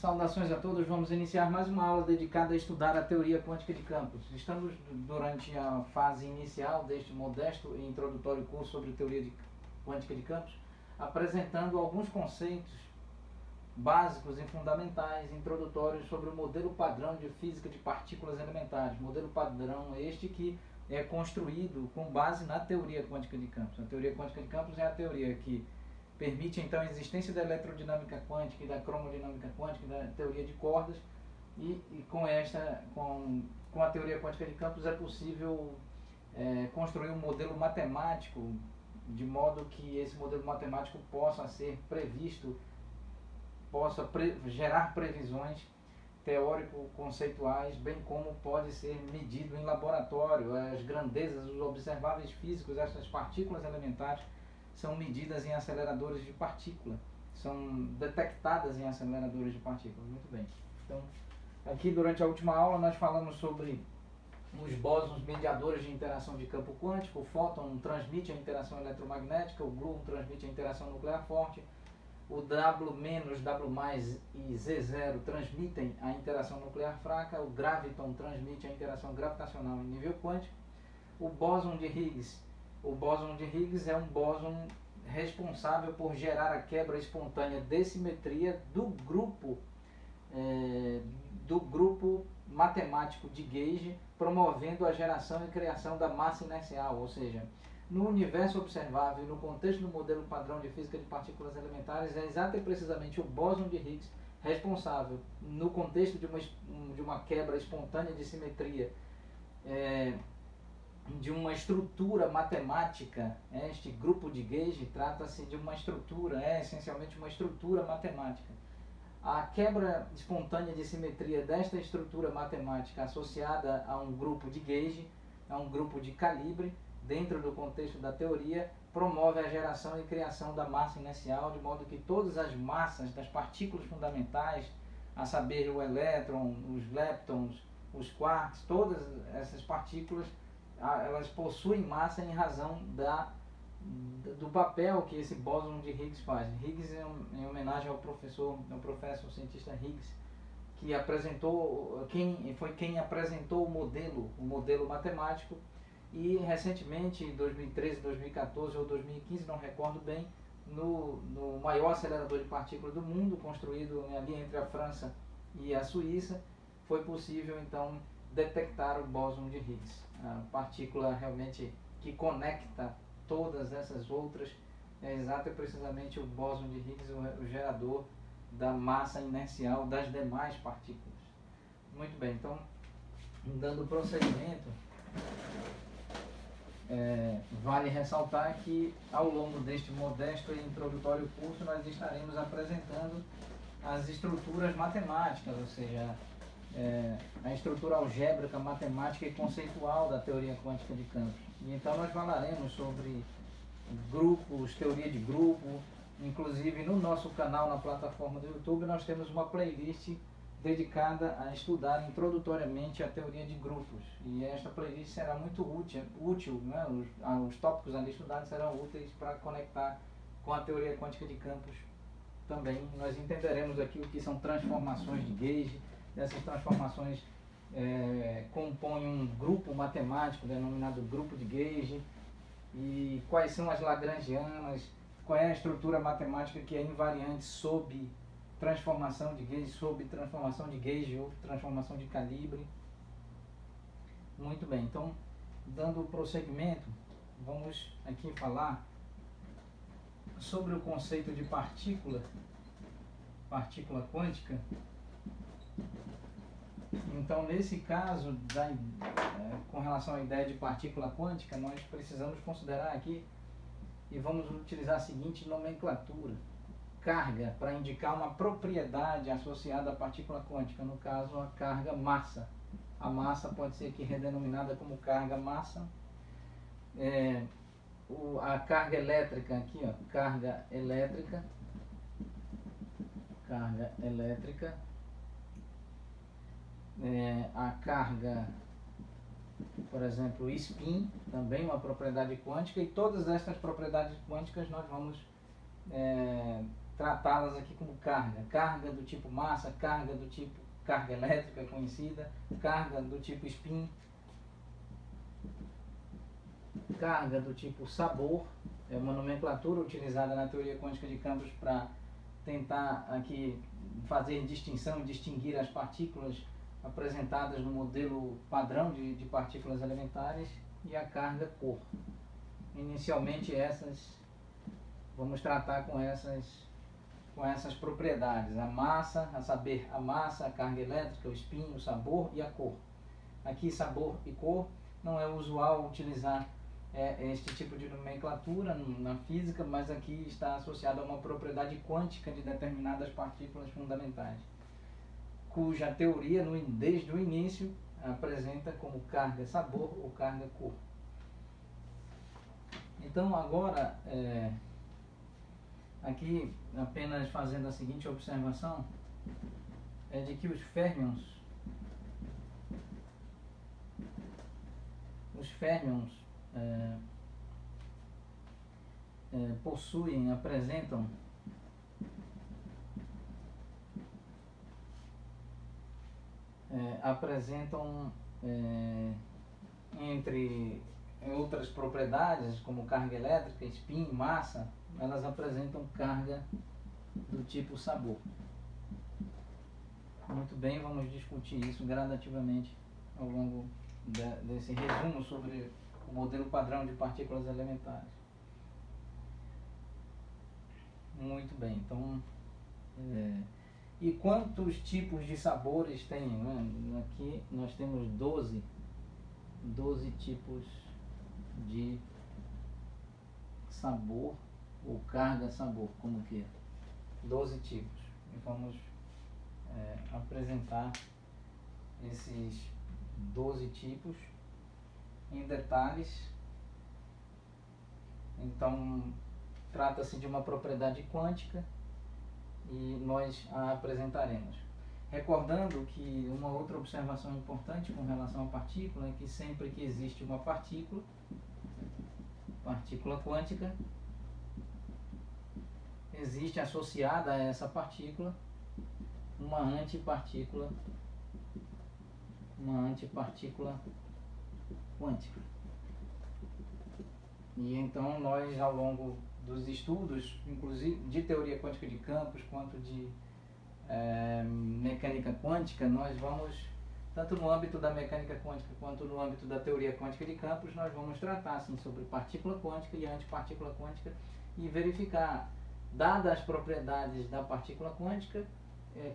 Saudações a todos, vamos iniciar mais uma aula dedicada a estudar a teoria quântica de campos. Estamos durante a fase inicial deste modesto e introdutório curso sobre teoria quântica de campos, apresentando alguns conceitos básicos e fundamentais introdutórios sobre o modelo padrão de física de partículas elementares. Modelo padrão este que é construído com base na teoria quântica de campos. A teoria quântica de campos é a teoria que permite então a existência da eletrodinâmica quântica e da cromodinâmica quântica, da teoria de cordas, e com a teoria quântica de campos é possível construir um modelo matemático, de modo que esse modelo matemático possa ser previsto, possa gerar previsões teórico-conceituais, bem como pode ser medido em laboratório. As grandezas, os observáveis físicos, essas partículas elementares, são medidas em aceleradores de partícula, são detectadas em aceleradores de partículas. Muito bem. Então, aqui durante a última aula nós falamos sobre os bósons mediadores de interação de campo quântico. O fóton transmite a interação eletromagnética, o gluon transmite a interação nuclear forte, o W-, W+, e Z0 transmitem a interação nuclear fraca, o graviton transmite a interação gravitacional em nível quântico. O bóson de Higgs é um bóson responsável por gerar a quebra espontânea de simetria do grupo matemático de Gauge, promovendo a geração e criação da massa inercial, ou seja, no universo observável e no contexto do modelo padrão de física de partículas elementares, é exato e precisamente o bóson de Higgs responsável, no contexto de uma quebra espontânea de simetria, de uma estrutura matemática. Este grupo de Gauge trata-se de uma estrutura, essencialmente uma estrutura matemática. A quebra espontânea de simetria desta estrutura matemática associada a um grupo de Gauge, a um grupo de calibre, dentro do contexto da teoria, promove a geração e criação da massa inercial, de modo que todas as massas das partículas fundamentais, a saber, o elétron, os leptons, os quarks, todas essas partículas, elas possuem massa em razão do papel que esse bóson de Higgs faz. Higgs, em homenagem ao professor cientista Higgs, que foi quem apresentou o modelo matemático, e recentemente, em 2013, 2014 ou 2015, não recordo bem, no maior acelerador de partículas do mundo, construído ali entre a França e a Suíça, foi possível então detectar o bóson de Higgs, a partícula realmente que conecta todas essas outras. É exato e precisamente o bóson de Higgs, o gerador da massa inercial das demais partículas. Muito bem, então, dando prosseguimento, vale ressaltar que ao longo deste modesto e introdutório curso nós estaremos apresentando as estruturas matemáticas, ou seja, a estrutura algébrica, matemática e conceitual da teoria quântica de campos. E então nós falaremos sobre grupos, teoria de grupo. Inclusive no nosso canal, na plataforma do YouTube, nós temos uma playlist dedicada a estudar introdutoriamente a teoria de grupos. E esta playlist será muito útil, né? Os tópicos ali estudados serão úteis para conectar com a teoria quântica de campos também. Nós entenderemos aqui o que são transformações de Gauge. Essas transformações compõem um grupo matemático denominado grupo de Gauge, e quais são as lagrangianas, qual é a estrutura matemática que é invariante sob transformação de Gauge, sob transformação de Gauge ou transformação de calibre. Muito bem, então, dando prosseguimento, vamos aqui falar sobre o conceito de partícula quântica. Então, nesse caso, com relação à ideia de partícula quântica, nós precisamos considerar aqui, e vamos utilizar a seguinte nomenclatura: carga, para indicar uma propriedade associada à partícula quântica, no caso a carga massa. A massa pode ser aqui redenominada como carga massa. A carga elétrica aqui, carga elétrica, a carga, por exemplo, spin, também uma propriedade quântica, e todas essas propriedades quânticas nós vamos tratá-las aqui como carga. Carga do tipo massa, carga do tipo carga elétrica conhecida, carga do tipo spin, carga do tipo sabor. É uma nomenclatura utilizada na teoria quântica de campos para tentar aqui fazer distinção, distinguir as partículas apresentadas no modelo padrão de partículas elementares, e a carga cor. Inicialmente vamos tratar com essas propriedades: a massa, a saber, a massa, a carga elétrica, o spin, o sabor e a cor. Aqui sabor e cor não é usual utilizar este tipo de nomenclatura na física, mas aqui está associado a uma propriedade quântica de determinadas partículas fundamentais, cuja teoria desde o início apresenta como carga sabor ou carga cor. Então agora, aqui apenas fazendo a seguinte observação, é de que os férmions apresentam entre outras propriedades como carga elétrica, spin, massa, elas apresentam carga do tipo sabor. Muito bem, vamos discutir isso gradativamente ao longo desse resumo sobre o modelo padrão de partículas elementares. Muito bem, então, e quantos tipos de sabores tem? Né? Aqui nós temos 12 tipos de sabor ou carga sabor, como que é? 12 tipos. E vamos apresentar esses 12 tipos em detalhes. Então, trata-se de uma propriedade quântica e nós a apresentaremos. Recordando que uma outra observação importante com relação à partícula é que sempre que existe uma partícula quântica, existe associada a essa partícula uma antipartícula quântica. E então nós, ao longo dos estudos, inclusive de teoria quântica de campos quanto de mecânica quântica, nós vamos, tanto no âmbito da mecânica quântica quanto no âmbito da teoria quântica de campos, nós vamos tratar assim, sobre partícula quântica e antipartícula quântica e verificar, dadas as propriedades da partícula quântica,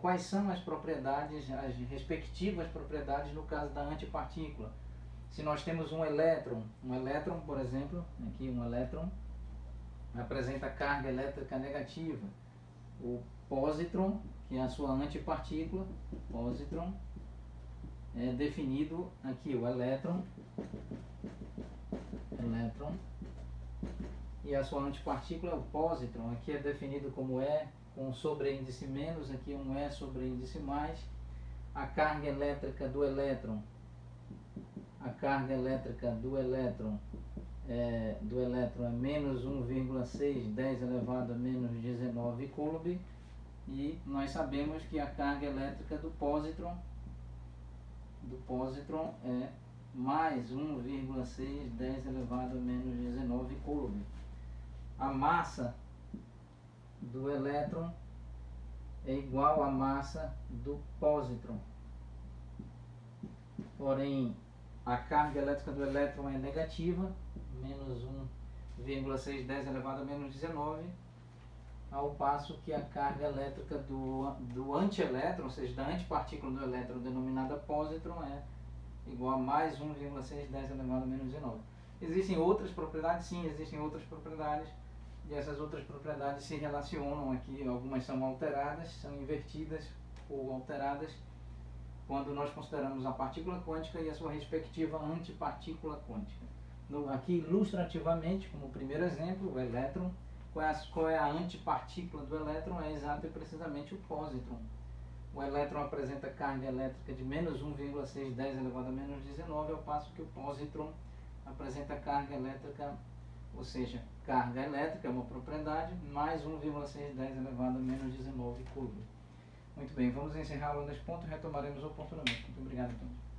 quais são as propriedades, as respectivas propriedades no caso da antipartícula. Se nós temos um elétron, por exemplo, aqui um elétron apresenta carga elétrica negativa. O positron, que é a sua antipartícula, positron, é definido aqui, o elétron, e a sua antipartícula é o positron. Aqui é definido como E com sobreíndice menos, aqui um E sobreíndice mais. A carga elétrica do elétron, é menos 1,6 10 elevado a menos 19 coulomb, e nós sabemos que a carga elétrica do positron é mais 1,6 10 elevado a menos 19 coulomb. A massa do elétron é igual à massa do positron. Porém, a carga elétrica do elétron é negativa, menos 1,6 10 elevado a menos 19, ao passo que a carga elétrica do antielétron, ou seja, da antipartícula do elétron denominada positron, é igual a mais 1,6 10 elevado a menos 19. Existem outras propriedades? Sim, existem outras propriedades, e essas outras propriedades se relacionam aqui, algumas são alteradas, são invertidas ou alteradas, quando nós consideramos a partícula quântica e a sua respectiva antipartícula quântica. Aqui, ilustrativamente, como primeiro exemplo, o elétron, qual é a antipartícula do elétron? É exato e precisamente o positron. O elétron apresenta carga elétrica de menos 1,6 10 elevado a menos 19, ao passo que o positron apresenta carga elétrica, ou seja, carga elétrica, é uma propriedade, mais 1,610 elevado a menos 19 coulomb. Muito bem, vamos encerrá-lo nesse ponto e retomaremos oportunamente. Muito obrigado a todos.